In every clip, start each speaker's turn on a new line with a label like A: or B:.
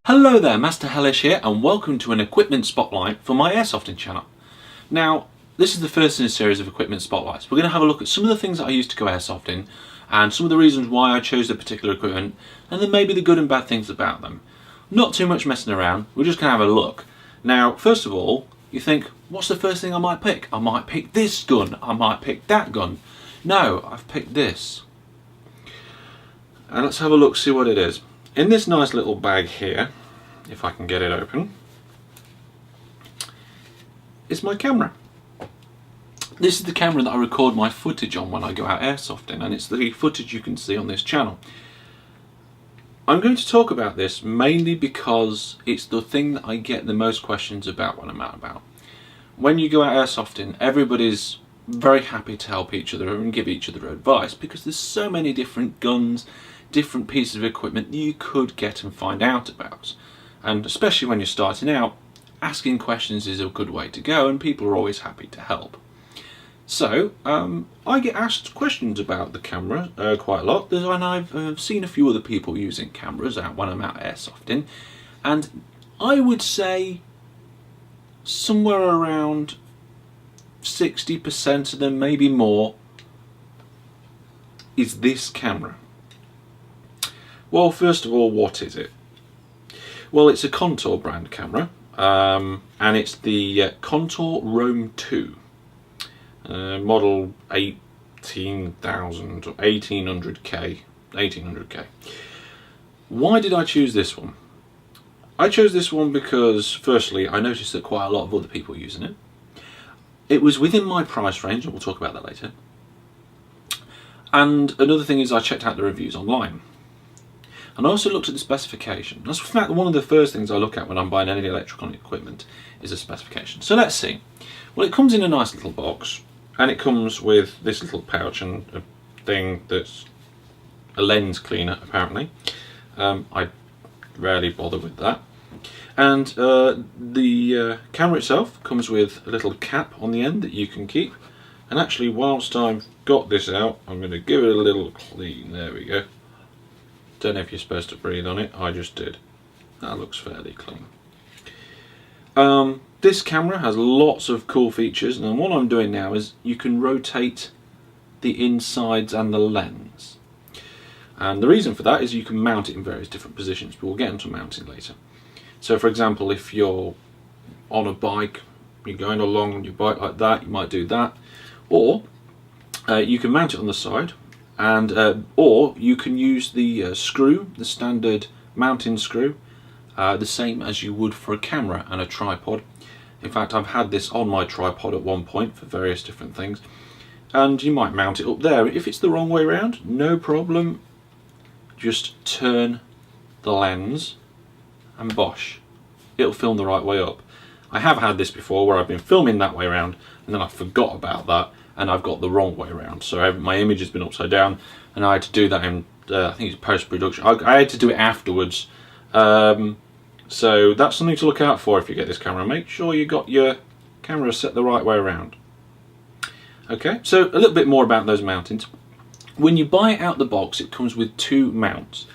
A: Hello there, Master Hellish here, and welcome to an equipment spotlight for my airsofting channel. Now, this is the first in a series of equipment spotlights. We're going to have a look at some of the things that I used to go airsofting, and some of the reasons why I chose the particular equipment, and then maybe the good and bad things about them. Not too much messing around, we're just going to have a look. Now, first of all, you think, what's the first thing I might pick? I might pick this gun, I might pick that gun. No, I've picked this. And let's have a look, see what it is. In this nice little bag here, if I can get it open, is my camera. This is the camera that I record my footage on when I go out airsofting, and it's the footage you can see on this channel. I'm going to talk about this mainly because it's the thing that I get the most questions about when I'm out about. When you go out airsofting, everybody's very happy to help each other and give each other advice because there's so many different guns, different pieces of equipment that you could get and find out about. And especially when you're starting out, asking questions is a good way to go, and people are always happy to help. So I get asked questions about the camera quite a lot, and I've seen a few other people using cameras out when I'm out airsofting, and I would say somewhere around 60% of them, maybe more, is this camera. Well, first of all, what is it? Well, it's a Contour brand camera, and it's the ContourROAM2, model 18,000 or 1800K. Why did I choose this one? I chose this one because, firstly, I noticed that quite a lot of other people are using it. It was within my price range, and we'll talk about that later. And another thing is I checked out the reviews online. And I also looked at the specification. That's in fact one of the first things I look at when I'm buying any electronic equipment is the specification. So let's see. Well, it comes in a nice little box, and it comes with this little pouch and a thing that's a lens cleaner apparently. I rarely bother with that. And the camera itself comes with a little cap on the end that you can keep. And actually, whilst I've got this out, I'm going to give it a little clean. There we go. Don't know if you're supposed to breathe on it, I just did. That looks fairly clean. This camera has lots of cool features, and what I'm doing now is you can rotate the insides and the lens. And the reason for that is you can mount it in various different positions, but we'll get into mounting later. So for example, if you're on a bike, you're going along on your bike like that, you might do that. Or you can mount it on the side, and or you can use the screw, the standard mounting screw, the same as you would for a camera and a tripod. In fact, I've had this on my tripod at one point for various different things, and you might mount it up there. If it's the wrong way around, no problem, just turn the lens and bosh, it'll film the right way up. I have had this before where I've been filming that way around and then I forgot about that, and I've got the wrong way around, so my image has been upside down, and I had to do that in I think it's post-production. I had to do it afterwards, so that's something to look out for if you get this camera. Make sure you got your camera set the right way around. Okay, so a little bit more about those mountings. When you buy it out the box, it comes with two mounts.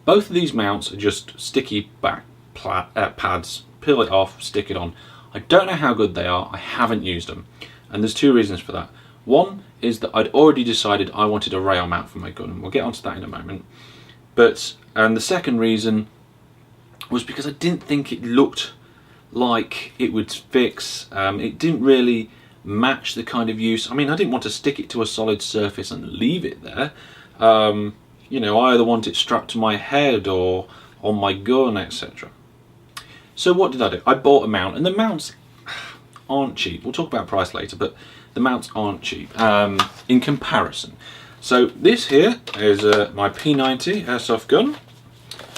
A: Both of these mounts are just sticky back pads. Peel it off, stick it on. I don't know how good they are, I haven't used them. And there's two reasons for that. One is that I'd already decided I wanted a rail mount for my gun, and we'll get onto that in a moment. And the second reason was because I didn't think it looked like it would fix. It didn't really match the kind of use. I mean, I didn't want to stick it to a solid surface and leave it there. You know, I either want it strapped to my head or on my gun, etc. So what did I do? I bought a mount, and the mounts aren't cheap. We'll talk about price later, but the mounts aren't cheap in comparison. So this here is my P90 airsoft gun.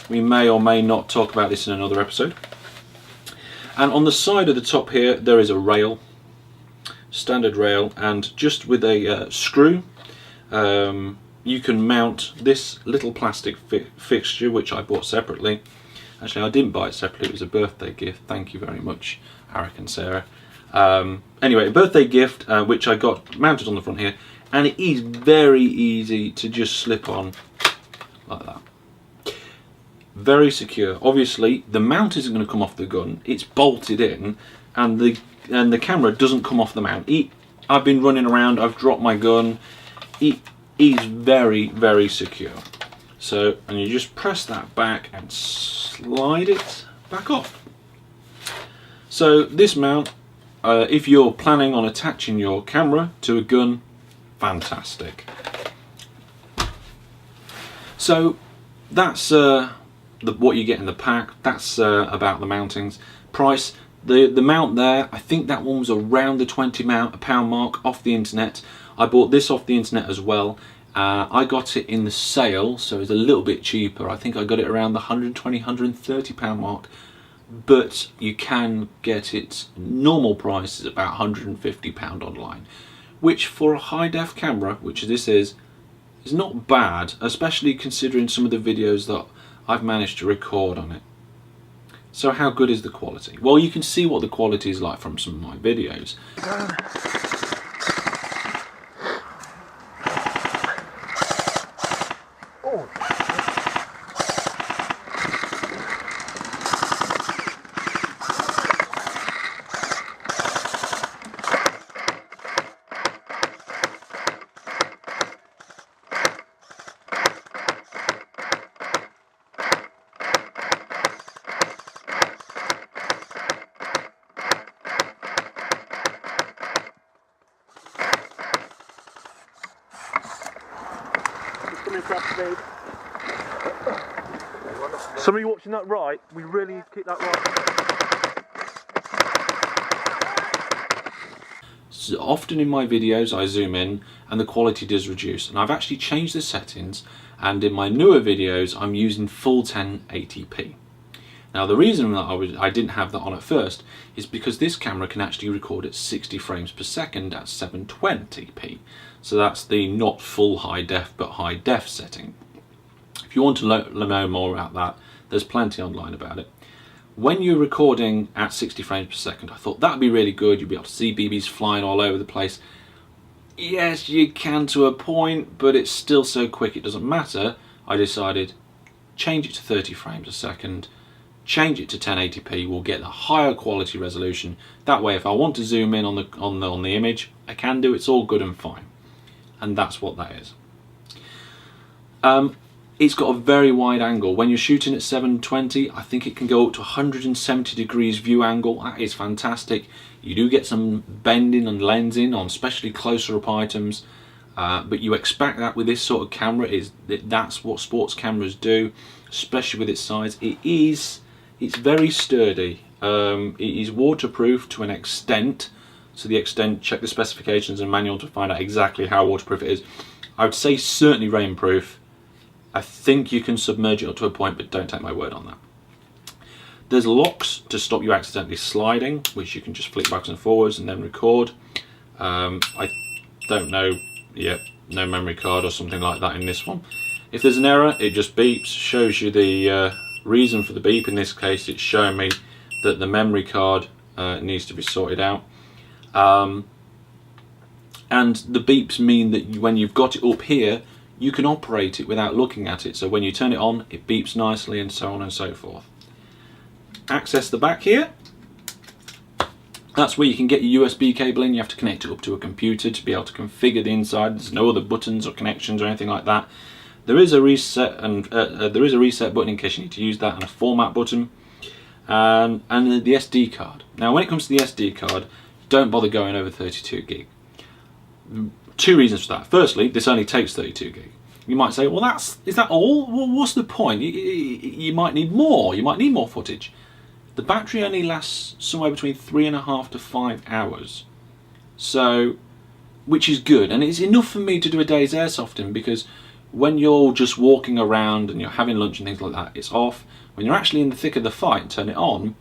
A: We may or may not talk about this in another episode. And on the side of the top here, there is a rail, standard rail, and just with a screw, you can mount this little plastic fixture, which I bought separately. Actually, I didn't buy it separately, it was a birthday gift. Thank you very much, Eric and Sarah. Anyway, a birthday gift which I got mounted on the front here, and it is very easy to just slip on like that. very secure. Obviously the mount isn't going to come off the gun, it's bolted in, and the camera doesn't come off the mount. I've been running around, I've dropped my gun, it is very, very secure. So, and you just press that back and slide it back off. So this mount, if you're planning on attaching your camera to a gun, fantastic. So that's what you get in the pack. That's about the mountings. Price, the mount there, I think that one was around the £20 mark off the internet. I bought this off the internet as well. I got it in the sale, so it's a little bit cheaper. I think I got it around the £120, £130 mark. But you can get it, normal price is about £150 online. Which for a high def camera, which this is not bad, especially considering some of the videos that I've managed to record on it. So how good is the quality? Well, you can see what the quality is like from some of my videos.
B: Somebody watching that right, we really need to keep that right.
A: So often in my videos I zoom in and the quality does reduce, and I've actually changed the settings, and in my newer videos I'm using full 1080p. Now the reason that I didn't have that on at first is because this camera can actually record at 60 frames per second at 720p. So that's the not full high def but high def setting. If you want to know more about that, there's plenty online about it. When you're recording at 60 frames per second, I thought that'd be really good. You'll be able to see BBs flying all over the place. Yes, you can to a point, but it's still so quick it doesn't matter. I decided change it to 30 frames a second, change it to 1080p. We'll get the higher quality resolution. That way, if I want to zoom in on the image, I can do. It's all good and fine, and that's what that is. It's got a very wide angle. When you're shooting at 720, I think it can go up to 170 degrees view angle. That is fantastic. You do get some bending and lensing on especially closer up items, but you expect that with this sort of camera. That's what sports cameras do, especially with its size. It's very sturdy. It is waterproof to an extent. So the extent, check the specifications and manual to find out exactly how waterproof it is. I would say certainly rainproof. I think you can submerge it up to a point, but don't take my word on that. There's locks to stop you accidentally sliding, which you can just flick backwards and forwards and then record. I don't know, no memory card or something like that in this one. If there's an error, it just beeps, shows you the reason for the beep. In this case, it's showing me that the memory card needs to be sorted out. And the beeps mean that when you've got it up here, you can operate it without looking at it. So when you turn it on, it beeps nicely, and so on and so forth. Access the back here. That's where you can get your USB cable in. You have to connect it up to a computer to be able to configure the inside. There's no other buttons or connections or anything like that. There is a reset and button in case you need to use that, and a format button, and the SD card. Now, when it comes to the SD card, don't bother going over 32 gig. Two reasons for that. Firstly, this only takes 32 gig. You might say, well, is that all? Well, what's the point? You might need more. You might need more footage. The battery only lasts somewhere between 3.5 to 5 hours. So, which is good. And it's enough for me to do a day's airsofting, because when you're just walking around and you're having lunch and things like that, it's off. When you're actually in the thick of the fight and turn it on,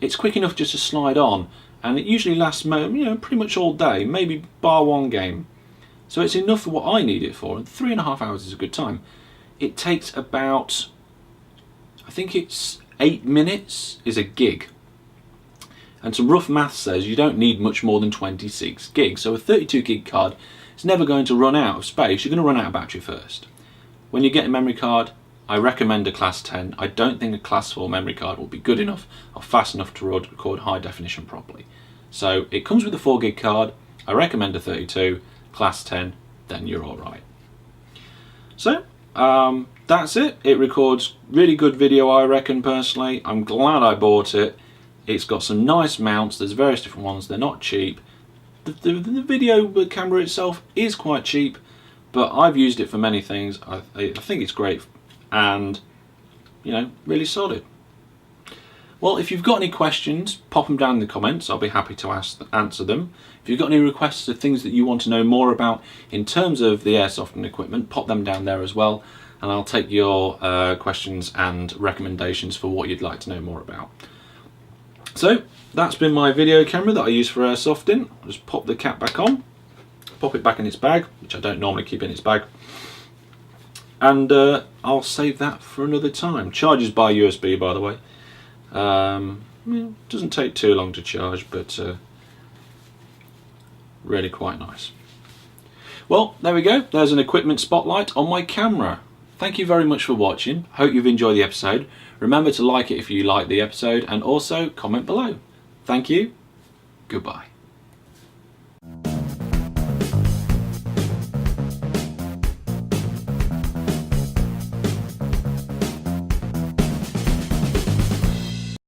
A: it's quick enough just to slide on. And it usually lasts, pretty much all day, maybe bar one game. So it's enough for what I need it for, and 3.5 hours is a good time. It takes about, I think it's 8 minutes is a gig. And some rough math says you don't need much more than 26 gigs. So a 32 gig card is never going to run out of space. You're going to run out of battery first. When you get a memory card, I recommend a class 10. I don't think a class 4 memory card will be good enough or fast enough to record high definition properly. So it comes with a 4 gig card. I recommend a 32, class 10, then you're alright. So that's it. It records really good video, I reckon, personally. I'm glad I bought it. It's got some nice mounts. There's various different ones. They're not cheap. The video camera itself is quite cheap, but I've used it for many things. I think it's great and, you know, really solid. Well, if you've got any questions, pop them down in the comments. I'll be happy to answer them. If you've got any requests of things that you want to know more about in terms of the airsoft and equipment, pop them down there as well, and I'll take your questions and recommendations for what you'd like to know more about. So that's been my video camera that I use for airsofting. I'll just pop the cap back on, pop it back in its bag, which I don't normally keep in its bag, and I'll save that for another time. Charges by USB, by the way. Doesn't take too long to charge, but really quite nice. Well, there we go. There's an equipment spotlight on my camera. Thank you very much for watching. Hope you've enjoyed the episode. Remember to like it if you liked the episode, and also comment below. Thank you. Goodbye.